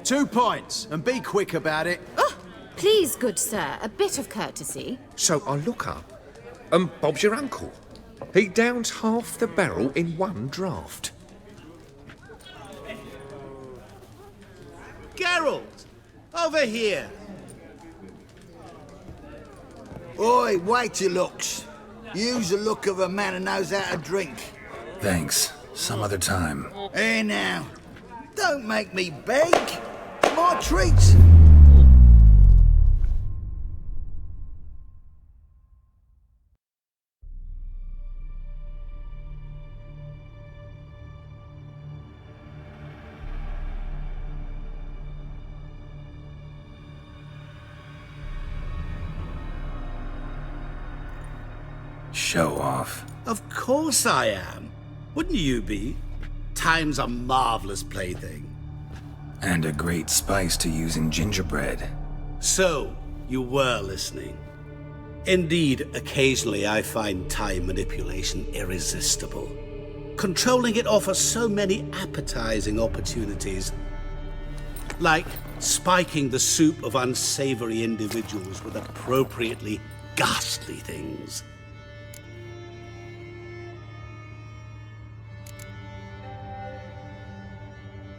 2 points, and be quick about it. Oh, please, good sir, a bit of courtesy. So I look up, and Bob's your uncle. He downs half the barrel in one draught. Geralt! Over here! Oi, wait your looks. Use the look of a man who knows how to drink. Thanks. Some other time. Here now. Don't make me beg. My treats. Show off. Of course I am. Wouldn't you be? Time's a marvelous plaything. And a great spice to use in gingerbread. So, you were listening. Indeed, occasionally I find time manipulation irresistible. Controlling it offers so many appetizing opportunities. Like spiking the soup of unsavory individuals with appropriately ghastly things.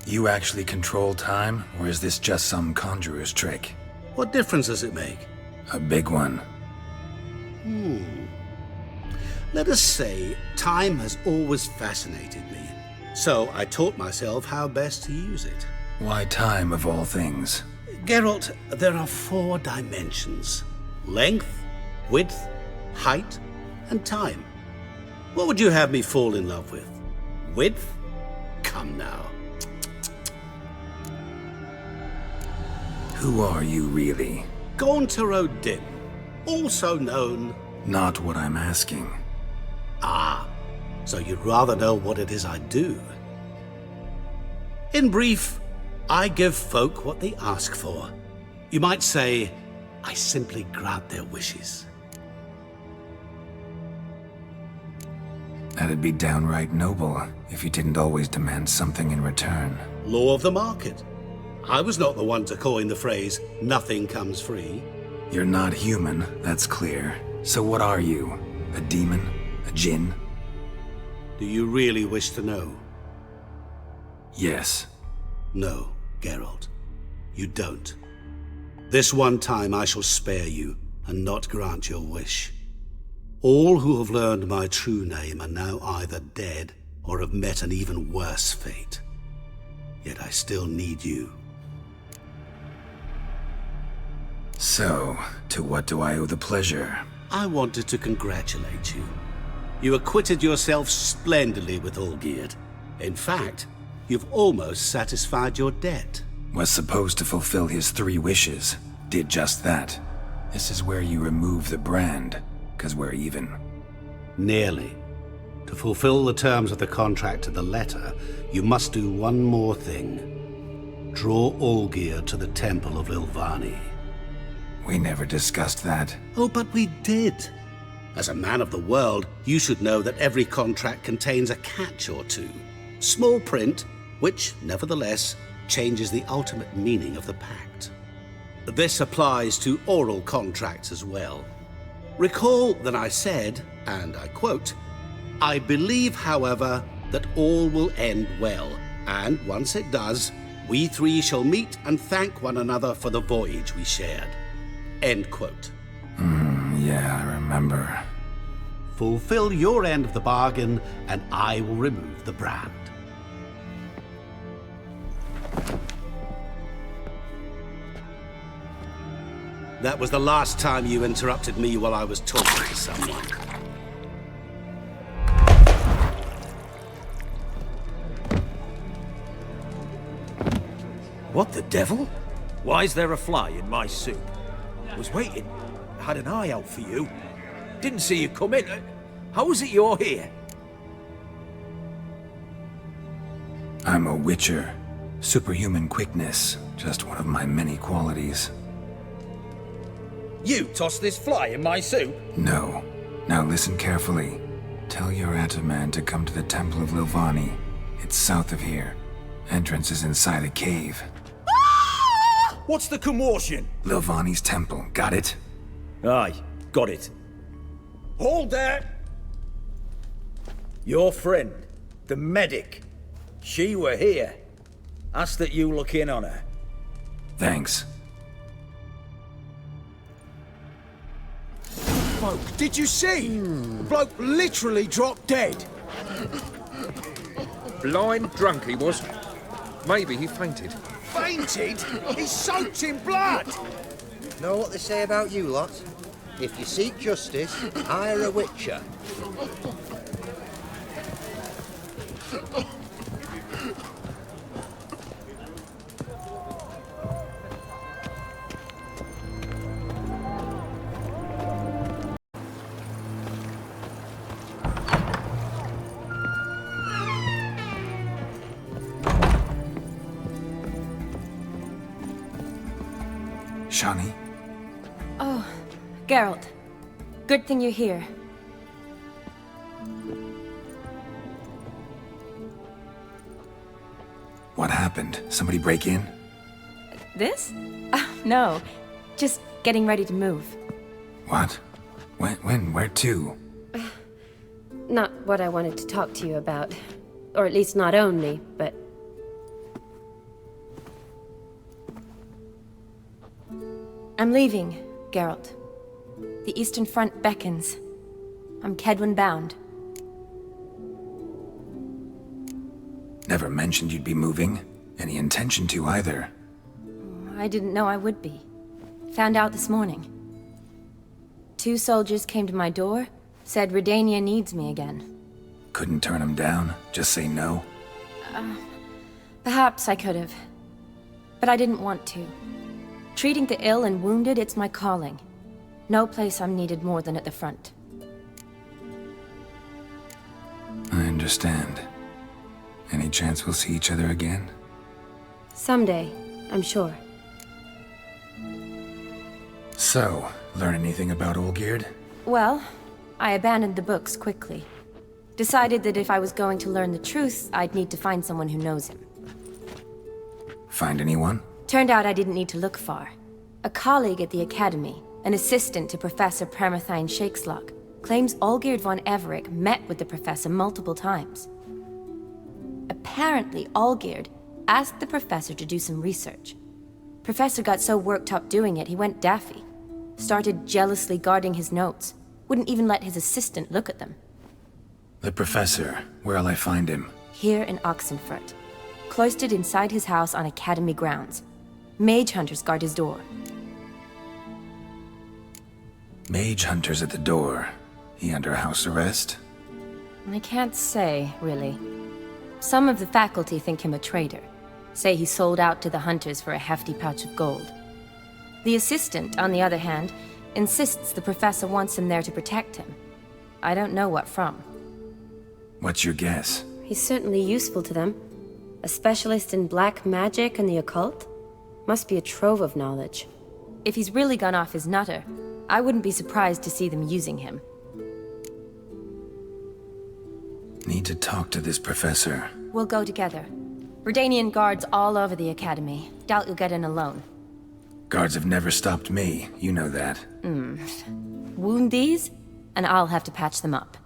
You actually control time, or is this just some conjurer's trick? What difference does it make? A big one. Let us say, time has always fascinated me. So I taught myself how best to use it. Why time, of all things? Geralt, there are 4 dimensions. Length, width, height, and time. What would you have me fall in love with? Width? Come now. Who are you, really? Gauntero Dim, also known... Not what I'm asking. Ah, so you'd rather know what it is I do. In brief, I give folk what they ask for. You might say, I simply grant their wishes. That'd be downright noble if you didn't always demand something in return. Law of the market. I was not the one to coin the phrase, nothing comes free. You're not human, that's clear. So what are you? A demon? A djinn? Do you really wish to know? Yes. No, Geralt. You don't. This one time I shall spare you and not grant your wish. All who have learned my true name are now either dead or have met an even worse fate. Yet I still need you. So, to what do I owe the pleasure? I wanted to congratulate you. You acquitted yourself splendidly with Olgierd. In fact, you've almost satisfied your debt. Was supposed to fulfill his 3 wishes. Did just that. This is where you remove the brand, 'cause we're even. Nearly. To fulfill the terms of the contract to the letter, you must do one more thing. Draw Olgierd to the Temple of Lilvani. We never discussed that. Oh, but we did. As a man of the world, you should know that every contract contains a catch or two. Small print, which, nevertheless, changes the ultimate meaning of the pact. This applies to oral contracts as well. Recall that I said, and I quote, I believe, however, that all will end well, and once it does, we 3 shall meet and thank one another for the voyage we shared. End quote. Yeah, I remember. Fulfill your end of the bargain, and I will remove the brand. That was the last time you interrupted me while I was talking to someone. What the devil? Why is there a fly in my soup? Was waiting. Had an eye out for you. Didn't see you come in. How is it you're here? I'm a witcher. Superhuman quickness. Just one of my many qualities. You tossed this fly in my soup? No. Now listen carefully. Tell your Ataman to come to the Temple of Lilvani. It's south of here. Entrance is inside a cave. What's the commotion? Lilvani's temple, got it? Aye, got it. Hold there! Your friend, the medic. She were here. Ask that you look in on her. Thanks. Bloke, did you see? The bloke literally dropped dead. Blind drunk he was. Maybe he fainted. Fainted? He's soaked in blood. Know what they say about you lot? If you seek justice, hire a witcher. Shani? Oh, Geralt. Good thing you're here. What happened? Somebody break in? This? No. Just getting ready to move. What? When? Where to? Not what I wanted to talk to you about. Or at least not only, but... I'm leaving, Geralt. The Eastern Front beckons. I'm Kedwin bound. Never mentioned you'd be moving. Any intention to either. I didn't know I would be. Found out this morning. 2 soldiers came to my door, said Redania needs me again. Couldn't turn him down? Just say no? Perhaps I could have. But I didn't want to. Treating the ill and wounded, it's my calling. No place I'm needed more than at the front. I understand. Any chance we'll see each other again? Someday, I'm sure. So, learn anything about Olgierd? Well, I abandoned the books quickly. Decided that if I was going to learn the truth, I'd need to find someone who knows him. Find anyone? Turned out I didn't need to look far. A colleague at the Academy, an assistant to Professor Permathine Shakeslock, claims Olgierd von Everec met with the professor multiple times. Apparently, Olgierd asked the professor to do some research. Professor got so worked up doing it, he went daffy. Started jealously guarding his notes. Wouldn't even let his assistant look at them. The professor. Where'll I find him? Here in Oxenfurt. Cloistered inside his house on Academy grounds. Mage hunters guard his door. Mage hunters at the door. He under house arrest? I can't say, really. Some of the faculty think him a traitor. Say he sold out to the hunters for a hefty pouch of gold. The assistant, on the other hand, insists the professor wants him there to protect him. I don't know what from. What's your guess? He's certainly useful to them. A specialist in black magic and the occult? Must be a trove of knowledge. If he's really gone off his nutter, I wouldn't be surprised to see them using him. Need to talk to this professor. We'll go together. Redanian guards all over the Academy. Doubt you'll get in alone. Guards have never stopped me, you know that. Wound these, and I'll have to patch them up.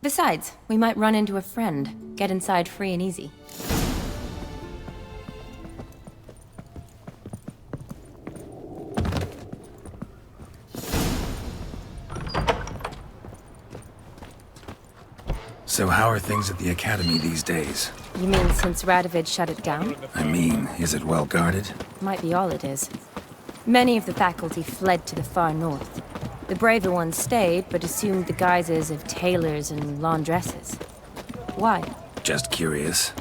Besides, we might run into a friend. Get inside free and easy. So how are things at the Academy these days? You mean since Radovid shut it down? I mean, is it well guarded? Might be all it is. Many of the faculty fled to the far north. The braver ones stayed, but assumed the guises of tailors and laundresses. Why? Just curious.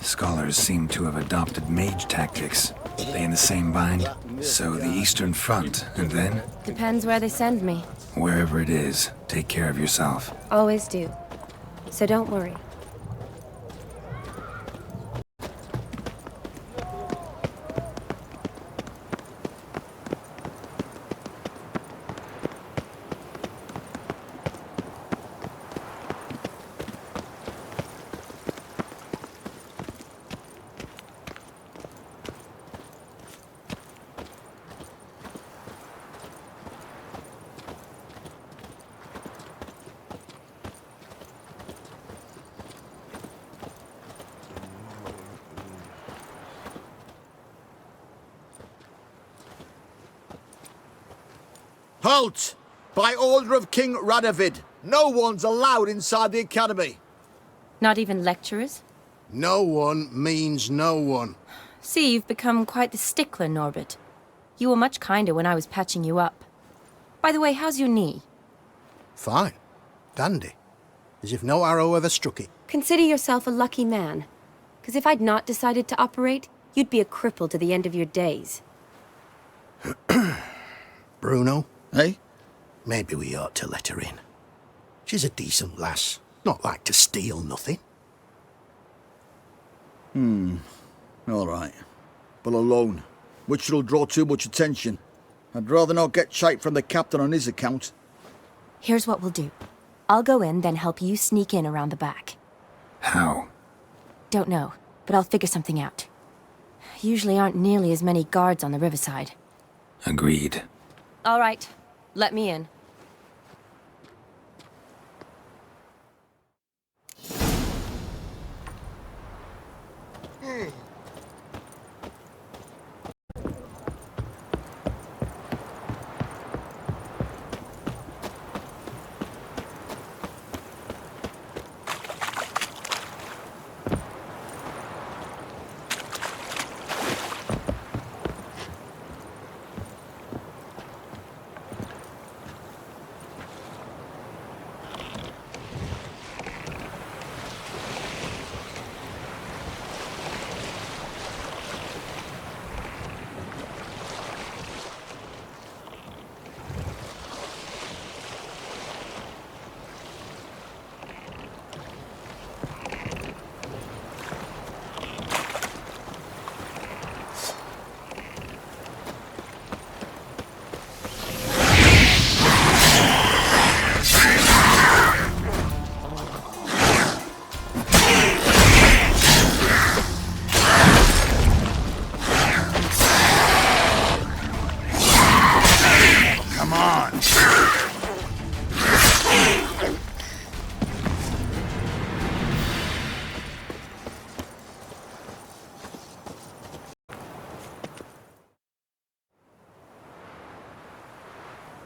Scholars seem to have adopted mage tactics. They in the same bind? So the Eastern Front, and then? Depends where they send me. Wherever it is, take care of yourself. Always do. So don't worry. Halt! By order of King Radovid, no one's allowed inside the academy. Not even lecturers? No one means no one. See, you've become quite the stickler, Norbert. You were much kinder when I was patching you up. By the way, how's your knee? Fine. Dandy. As if no arrow ever struck it. Consider yourself a lucky man. Because if I'd not decided to operate, you'd be a cripple to the end of your days. Bruno, Eh? maybe we ought to let her in. She's a decent lass. Not like to steal nothing. All right. But alone, which will draw too much attention. I'd rather not get shite from the captain on his account. Here's what we'll do. I'll go in, then help you sneak in around the back. How? Don't know, but I'll figure something out. Usually aren't nearly as many guards on the riverside. Agreed. All right, let me in.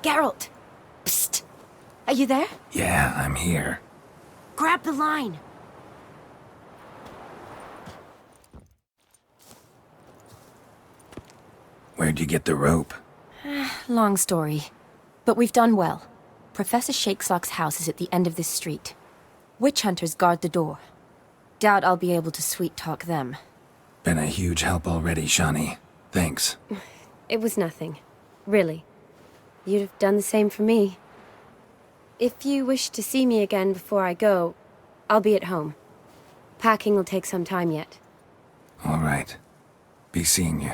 Geralt! Psst! Are you there? Yeah, I'm here. Grab the line! Where'd you get the rope? Long story. But we've done well. Professor Shakesock's house is at the end of this street. Witch hunters guard the door. Doubt I'll be able to sweet-talk them. Been a huge help already, Shani. Thanks. It was nothing. Really. You'd have done the same for me. If you wish to see me again before I go, I'll be at home. Packing will take some time yet. All right. Be seeing you.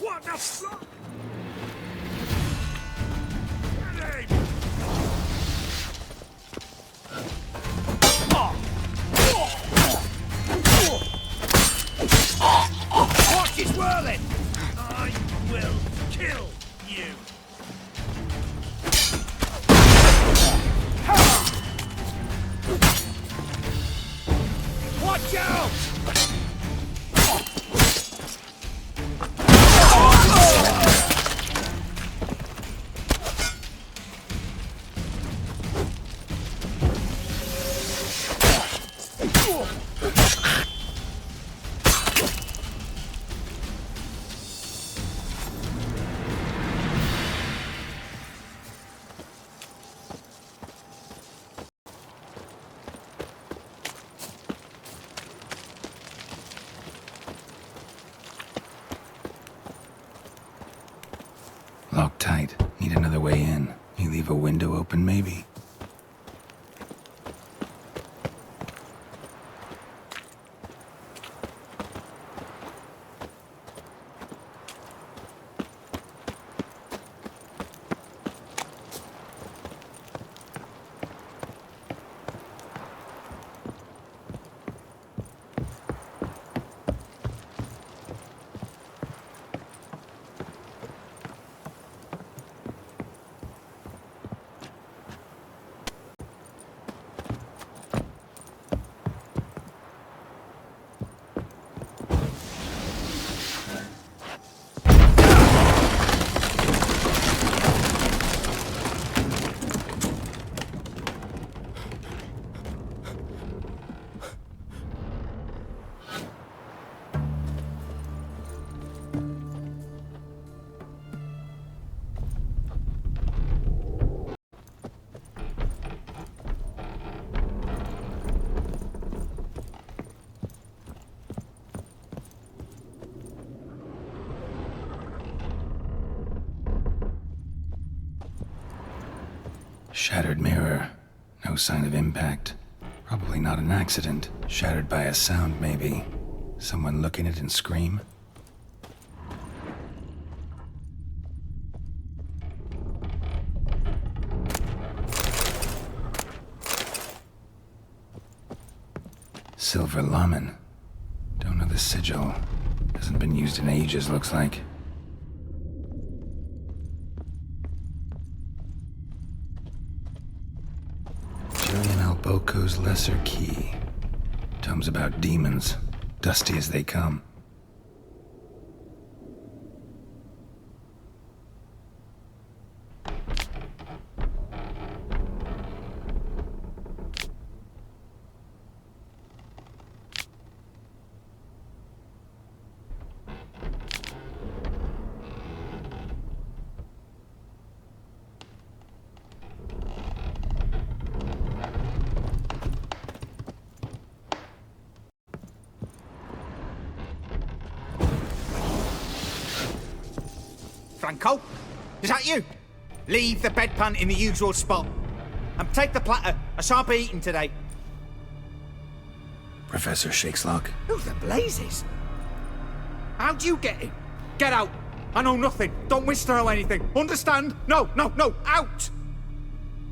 What the fuck? Watch it whirling! I will kill you! Watch out! Locked tight. Need another way in. You leave a window open, maybe? Shattered mirror. No sign of impact. Probably not an accident. Shattered by a sound, maybe. Someone look in it and scream? Silver Lamen. Don't know the sigil. Hasn't been used in ages, looks like. Julian Alboco's Lesser Key. Tomes about demons, dusty as they come. Franco? Is that you? Leave the bedpan in the usual spot. And take the platter. I shan't be eating today. Professor Shakeslock? Who the blazes? How'd you get in? Get out. I know nothing. Don't wish to know anything. Understand? No, out!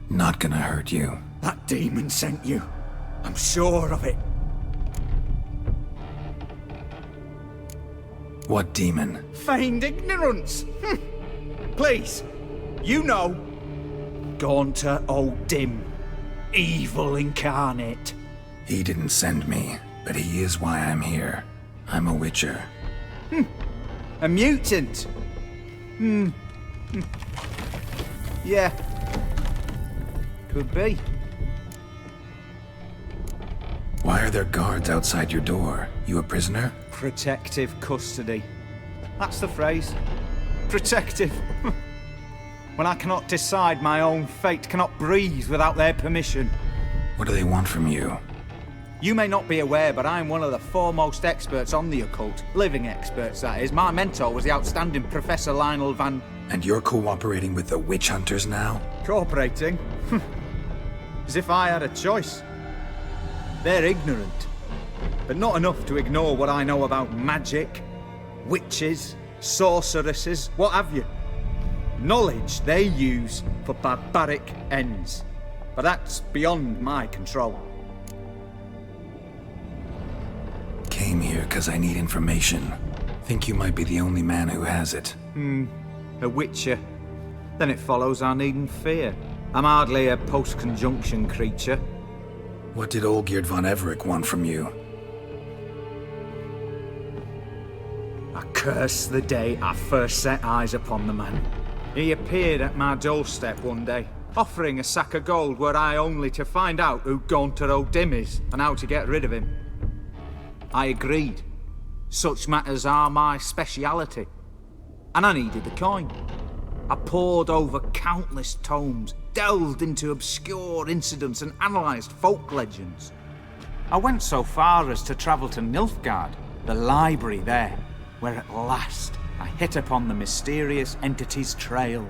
Not gonna hurt you. That demon sent you. I'm sure of it. What demon? Feigned ignorance. Please, you know. Gaunter O'Dim. Evil incarnate. He didn't send me, but he is why I'm here. I'm a witcher. A mutant. Yeah. Could be. Why are there guards outside your door? You a prisoner? Protective custody. That's the phrase. Protective. When I cannot decide my own fate, cannot breathe without their permission. What do they want from you? You may not be aware, but I'm one of the foremost experts on the occult. Living experts, that is. My mentor was the outstanding Professor Lionel Van... And you're cooperating with the witch hunters now? Cooperating? As if I had a choice. They're ignorant, but not enough to ignore what I know about magic, witches, sorceresses, what have you. Knowledge they use for barbaric ends. But that's beyond my control. Came here because I need information. Think you might be the only man who has it. A witcher. Then it follows I needn't fear. I'm hardly a post-conjunction creature. What did Olgierd von Everec want from you? I curse the day I first set eyes upon the man. He appeared at my doorstep one day, offering a sack of gold were I only to find out who Gaunter O'Dim is and how to get rid of him. I agreed. Such matters are my speciality. And I needed the coin. I pored over countless tomes, delved into obscure incidents and analysed folk legends. I went so far as to travel to Nilfgaard, the library there, where at last I hit upon the mysterious entity's trail.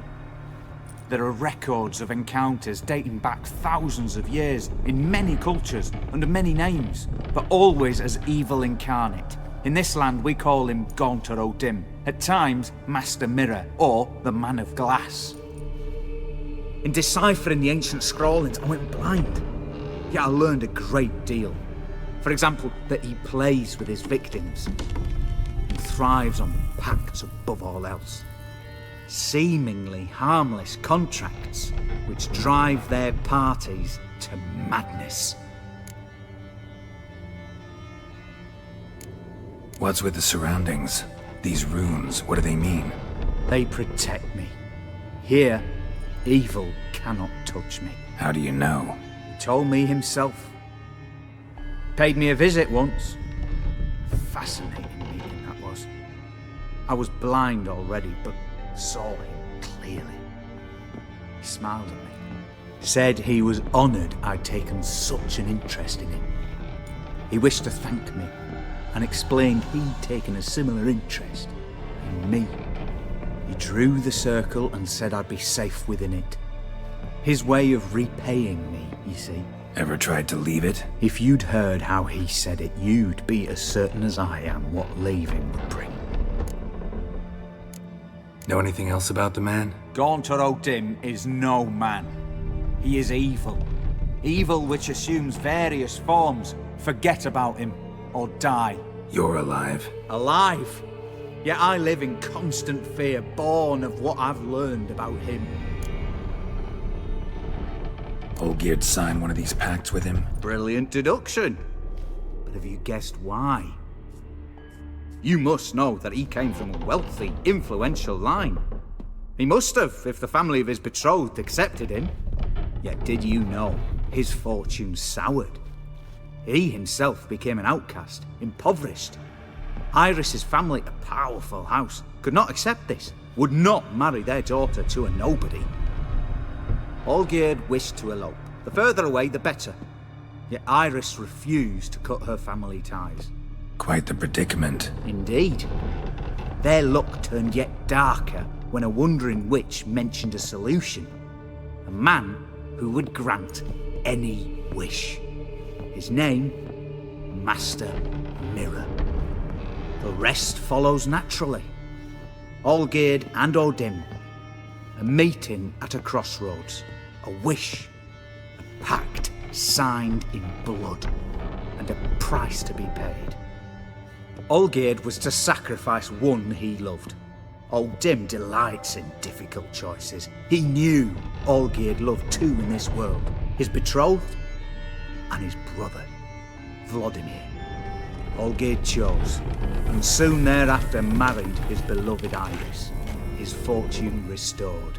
There are records of encounters dating back thousands of years, in many cultures, under many names, but always as evil incarnate. In this land we call him Gaunter O'Dim, at times Master Mirror, or the Man of Glass. In deciphering the ancient scrawlings, I went blind, yet I learned a great deal. For example, that he plays with his victims, and thrives on the pacts above all else. Seemingly harmless contracts which drive their parties to madness. What's with the surroundings? These runes, what do they mean? They protect me. Here, evil cannot touch me. How do you know? He told me himself. Paid me a visit once. Fascinating meeting that was. I was blind already, but saw him clearly. He smiled at me. Said he was honoured I'd taken such an interest in him. He wished to thank me and explained he'd taken a similar interest in me. He drew the circle and said I'd be safe within it. His way of repaying me, you see. Ever tried to leave it? If you'd heard how he said it, you'd be as certain as I am what leaving would bring. Know anything else about the man? Gaunter O'Dim is no man. He is evil. Evil which assumes various forms. Forget about him, or die. You're alive. Alive? Yet I live in constant fear, born of what I've learned about him. Olgierd signed one of these pacts with him? Brilliant deduction. But have you guessed why? You must know that he came from a wealthy, influential line. He must have, if the family of his betrothed accepted him. Yet did you know his fortune soured? He himself became an outcast, impoverished. Iris's family, a powerful house, could not accept this, would not marry their daughter to a nobody. Olgierd wished to elope. The further away, the better. Yet Iris refused to cut her family ties. Quite the predicament. Indeed. Their luck turned yet darker when a wandering witch mentioned a solution. A man who would grant any wish. His name, Master Mirror. The rest follows naturally. Olgierd and O'Dim, a meeting at a crossroads, a wish, a pact signed in blood, and a price to be paid. Olgierd was to sacrifice one he loved. O'Dim delights in difficult choices. He knew Olgierd loved two in this world, his betrothed and his brother, Vladimir. Olgierd chose, and soon thereafter married his beloved Iris, his fortune restored.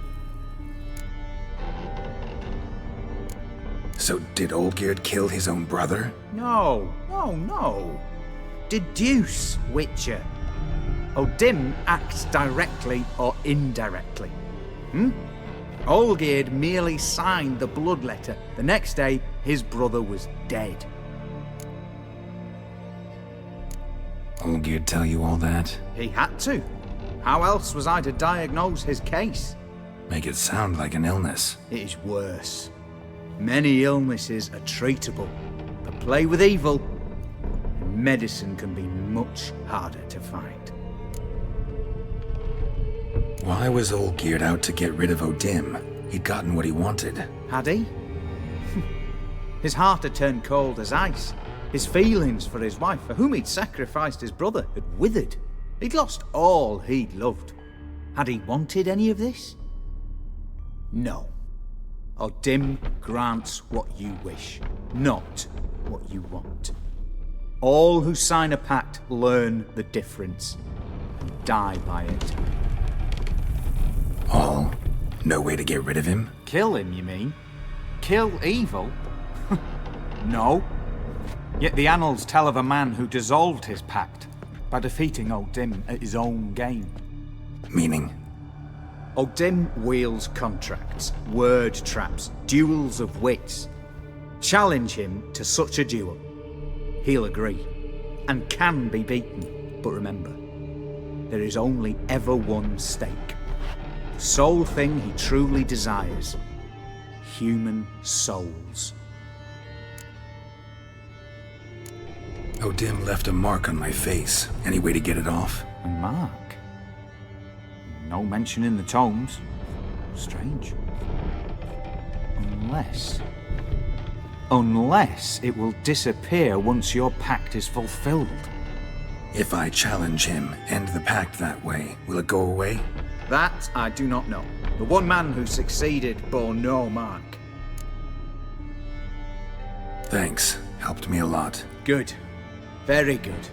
So did Olgierd kill his own brother? No. Deduce, Witcher. O'Dim acts directly or indirectly. Olgierd merely signed the blood letter. The next day, his brother was dead. Olgierd tell you all that? He had to. How else was I to diagnose his case? Make it sound like an illness. It is worse. Many illnesses are treatable, but play with evil, and medicine can be much harder to find. Why was Olgierd out to get rid of O'Dim? He'd gotten what he wanted. Had he? His heart had turned cold as ice. His feelings for his wife, for whom he'd sacrificed his brother, had withered. He'd lost all he'd loved. Had he wanted any of this? No. O'Dim grants what you wish, not what you want. All who sign a pact learn the difference and die by it. All? No way to get rid of him? Kill him, you mean? Kill evil? No. Yet the annals tell of a man who dissolved his pact by defeating O'Dim at his own game. Meaning? O'Dim wields contracts, word traps, duels of wits. Challenge him to such a duel. He'll agree, and can be beaten. But remember, there is only ever one stake. The sole thing he truly desires. Human souls. O'Dim left a mark on my face. Any way to get it off? A mark? No mention in the tomes. Strange. Unless it will disappear once your pact is fulfilled. If I challenge him, end the pact that way, will it go away? That I do not know. The one man who succeeded bore no mark. Thanks. Helped me a lot. Good. Very good.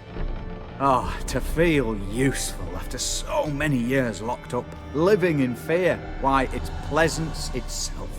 Oh, to feel useful after so many years locked up, living in fear. Why, it's pleasance itself.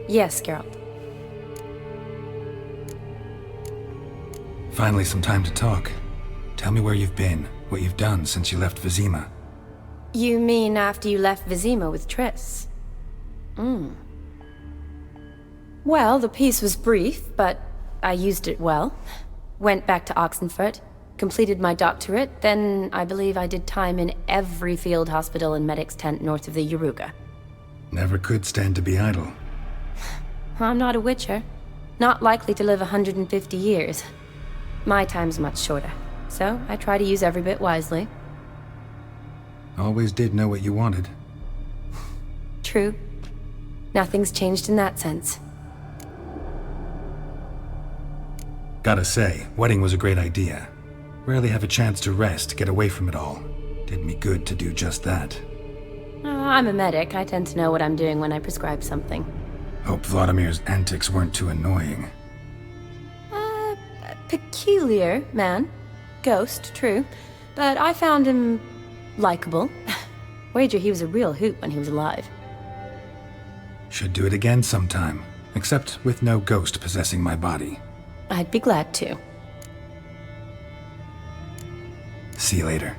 Yes, Geralt. Finally, some time to talk. Tell me where you've been, what you've done since you left Vizima. You mean after you left Vizima with Triss? Well, the peace was brief, but I used it well. Went back to Oxenfurt, completed my doctorate, then I believe I did time in every field hospital and medic's tent north of the Yaruga. Never could stand to be idle. I'm not a witcher. Not likely to live 150 years. My time's much shorter, so I try to use every bit wisely. Always did know what you wanted. True. Nothing's changed in that sense. Gotta say, wedding was a great idea. Rarely have a chance to rest, get away from it all. Did me good to do just that. I'm a medic. I tend to know what I'm doing when I prescribe something. Hope Vladimir's antics weren't too annoying. Peculiar man. Ghost, true. But I found him likable. Wager he was a real hoot when he was alive. Should do it again sometime, except with no ghost possessing my body. I'd be glad to. See you later.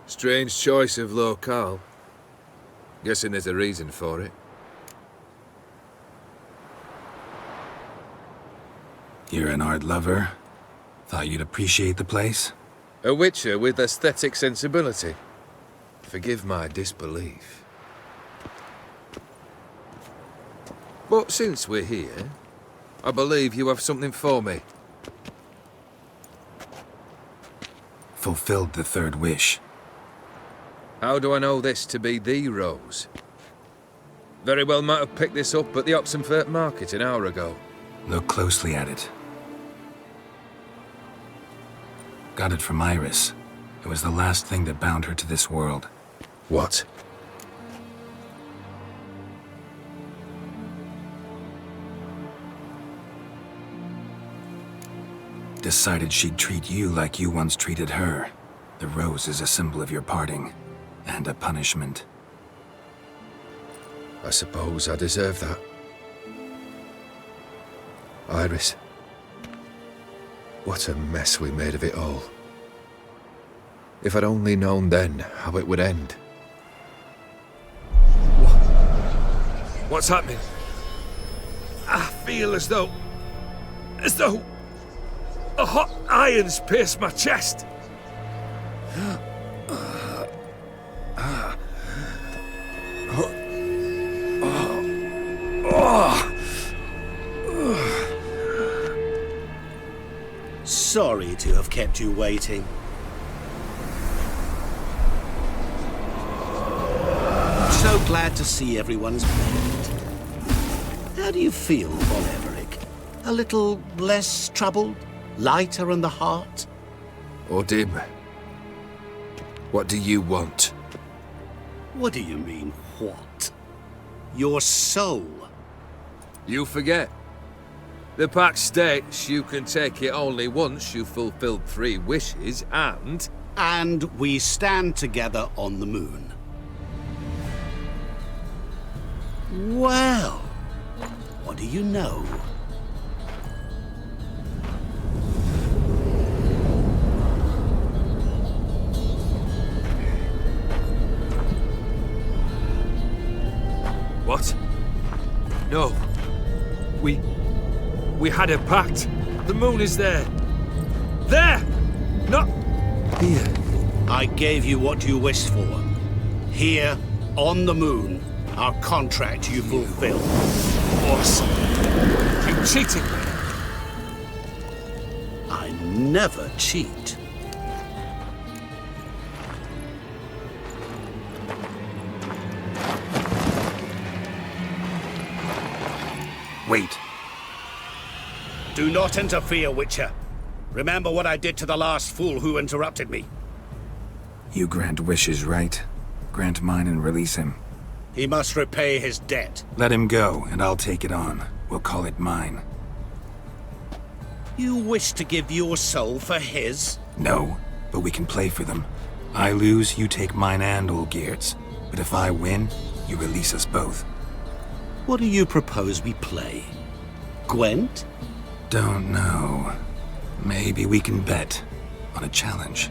Strange choice of locale. Guessing there's a reason for it. You're an art lover. Thought you'd appreciate the place? A witcher with aesthetic sensibility. Forgive my disbelief. But since we're here, I believe you have something for me. Fulfilled the third wish. How do I know this to be the rose? Very well might have picked this up at the Oxenfurt market an hour ago. Look closely at it. Got it from Iris. It was the last thing that bound her to this world. What? Decided she'd treat you like you once treated her. The rose is a symbol of your parting. And a punishment. I suppose I deserve that. Iris. What a mess we made of it all. If I'd only known then how it would end. What's happening? I feel as though a hot iron's pierced my chest. Sorry to have kept you waiting. So glad to see everyone's made. How do you feel, Von Everett? A little less troubled? Lighter in the heart? Dim. What do you want? What do you mean, what? Your soul. You forget. The pact states you can take it only once you've fulfilled 3 wishes, and... And we stand together on the moon. Well, what do you know? What? No. We had a pact. The moon is there. There! Not here. I gave you what you wished for. Here, on the moon, our contract you fulfilled. Awesome. You cheated me. I never cheat. Wait. Do not interfere, Witcher. Remember what I did to the last fool who interrupted me. You grant wishes, right? Grant mine and release him. He must repay his debt. Let him go, and I'll take it on. We'll call it mine. You wish to give your soul for his? No, but we can play for them. I lose, you take mine and Olgierd's. But if I win, you release us both. What do you propose we play? Gwent? Don't know. Maybe we can bet on a challenge.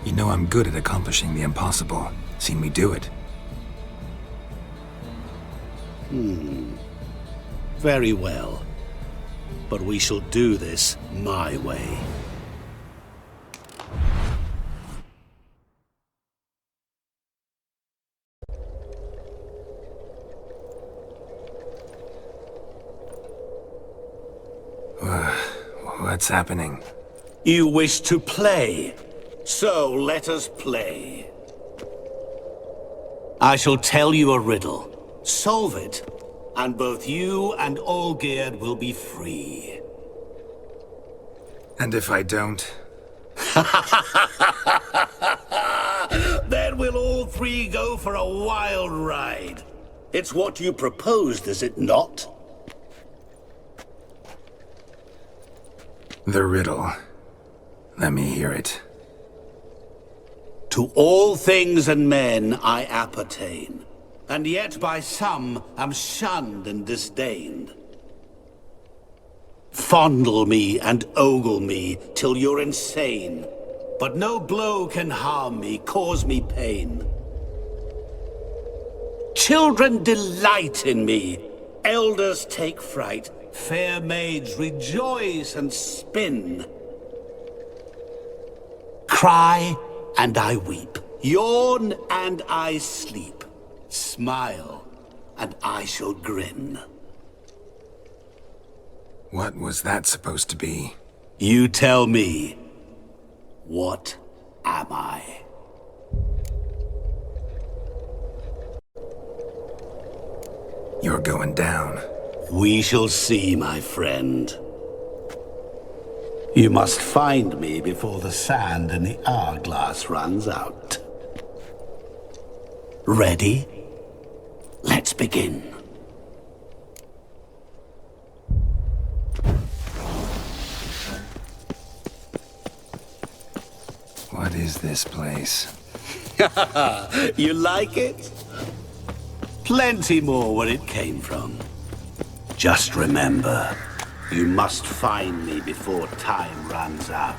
You know I'm good at accomplishing the impossible. Seen me do it. Very well. But we shall do this my way. What's happening? You wish to play, so let us play. I shall tell you a riddle. Solve it, and both you and Olgierd will be free. And if I don't? Then we'll all 3 go for a wild ride. It's what you proposed, is it not? The riddle. Let me hear it. To all things and men I appertain, and yet by some am shunned and disdained. Fondle me and ogle me till you're insane, but no blow can harm me, cause me pain. Children delight in me, elders take fright, fair maids rejoice and spin. Cry and I weep, yawn and I sleep, smile and I shall grin. What was that supposed to be? You tell me, what am I? You're going down. We shall see, my friend. You must find me before the sand in the hourglass runs out. Ready? Let's begin. What is this place? You like it? Plenty more where it came from. Just remember, you must find me before time runs out.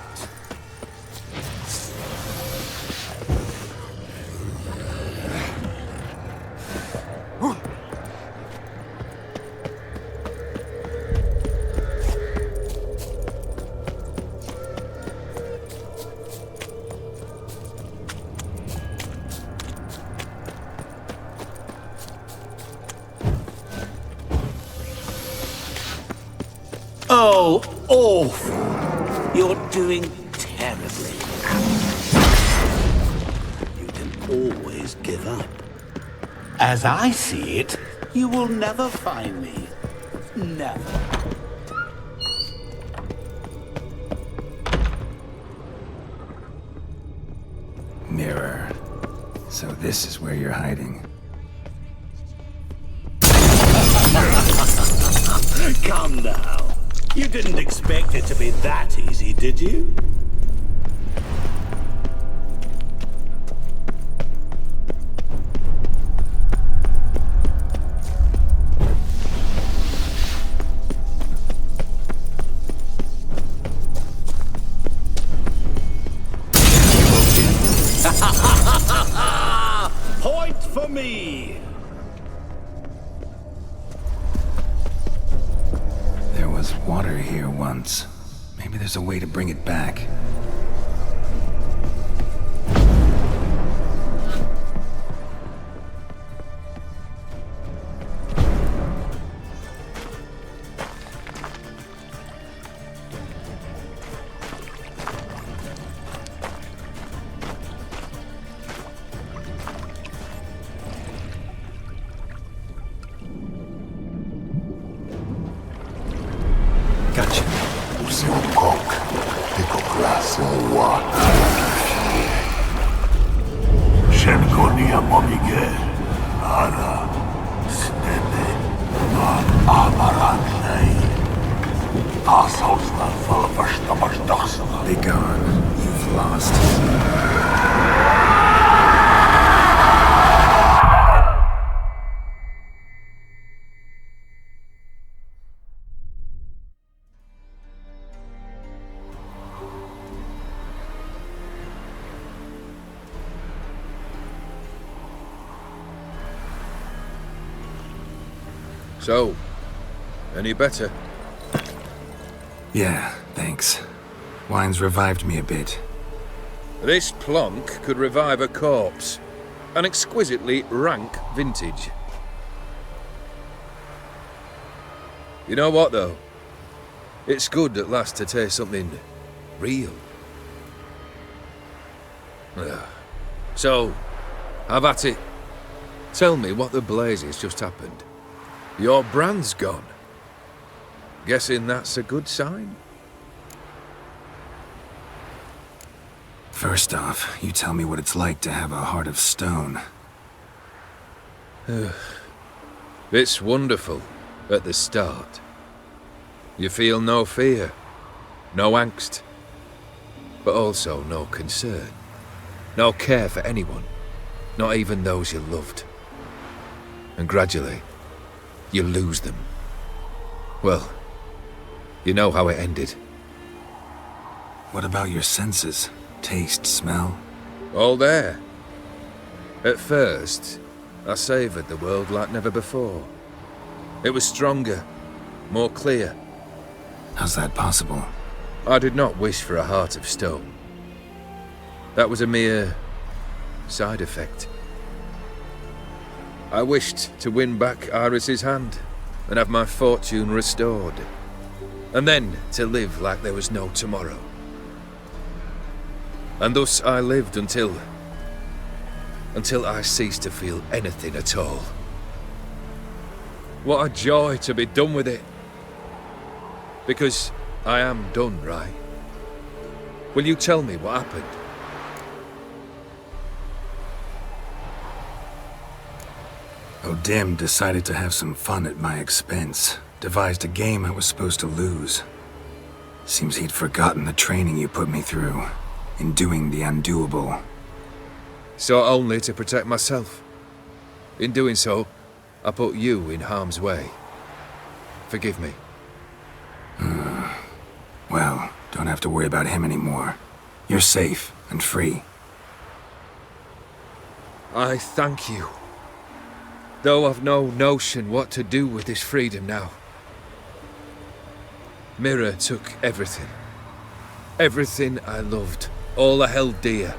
Oh, awful. You're doing terribly. You can always give up. As I see it, you will never find me. Never. Mirror. So this is where you're hiding. Come now. You didn't expect it to be that easy, did you? Point for me! There was water here once. Maybe there's a way to bring it back. Gotcha. Shenkonia momige, ara, stede, amarantlei. Assholsna falafashtamashdaxna. Be gone. You've lost. So, any better? Yeah, thanks. Wine's revived me a bit. This plonk could revive a corpse. An exquisitely rank vintage. You know what, though? It's good at last to taste something real. So, have at it. Tell me what the blazes just happened. Your brand's gone. Guessing that's a good sign? First off, you tell me what it's like to have a heart of stone. It's wonderful at the start. You feel no fear, no angst, but also no concern. No care for anyone, not even those you loved. And gradually, you lose them. Well, you know how it ended. What about your senses? Taste, smell? All there. At first, I savoured the world like never before. It was stronger, more clear. How's that possible? I did not wish for a heart of stone. That was a mere side effect. I wished to win back Iris's hand and have my fortune restored. And then to live like there was no tomorrow. And thus I lived until I ceased to feel anything at all. What a joy to be done with it. Because I am done, right? Will you tell me what happened? O'Dim decided to have some fun at my expense. Devised a game I was supposed to lose. Seems he'd forgotten the training you put me through in doing the undoable. So only to protect myself. In doing so, I put you in harm's way. Forgive me. Well, don't have to worry about him anymore. You're safe and free. I thank you. Though I've no notion what to do with this freedom now. Mira took everything. Everything I loved. All I held dear.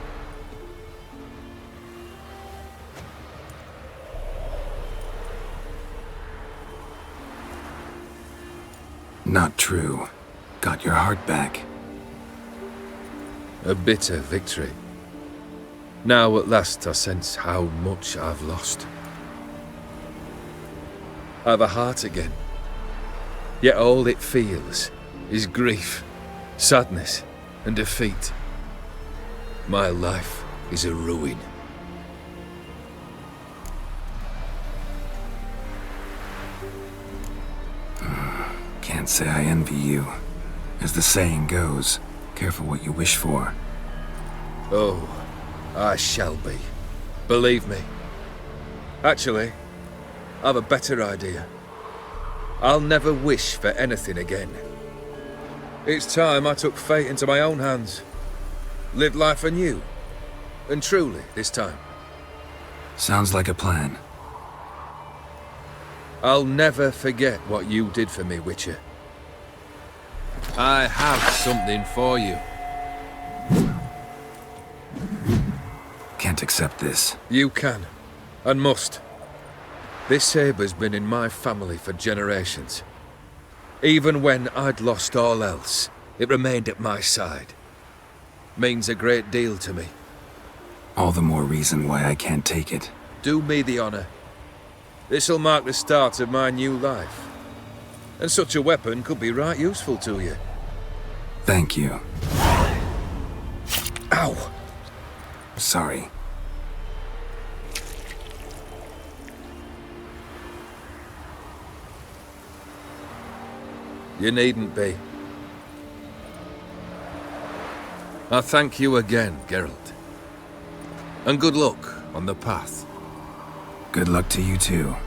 Not true. Got your heart back. A bitter victory. Now at last I sense how much I've lost. I've a heart again. Yet all it feels is grief, sadness, and defeat. My life is a ruin. Can't can't say I envy you. As the saying goes, careful what you wish for. Oh, I shall be. Believe me. Actually, I've a better idea. I'll never wish for anything again. It's time I took fate into my own hands. Lived life anew. And truly, this time. Sounds like a plan. I'll never forget what you did for me, Witcher. I have something for you. Can't accept this. You can, and must. This sabre's been in my family for generations. Even when I'd lost all else, it remained at my side. Means a great deal to me. All the more reason why I can't take it. Do me the honor. This'll mark the start of my new life. And such a weapon could be right useful to you. Thank you. Ow! Sorry. You needn't be. I thank you again, Geralt. And good luck on the path. Good luck to you too.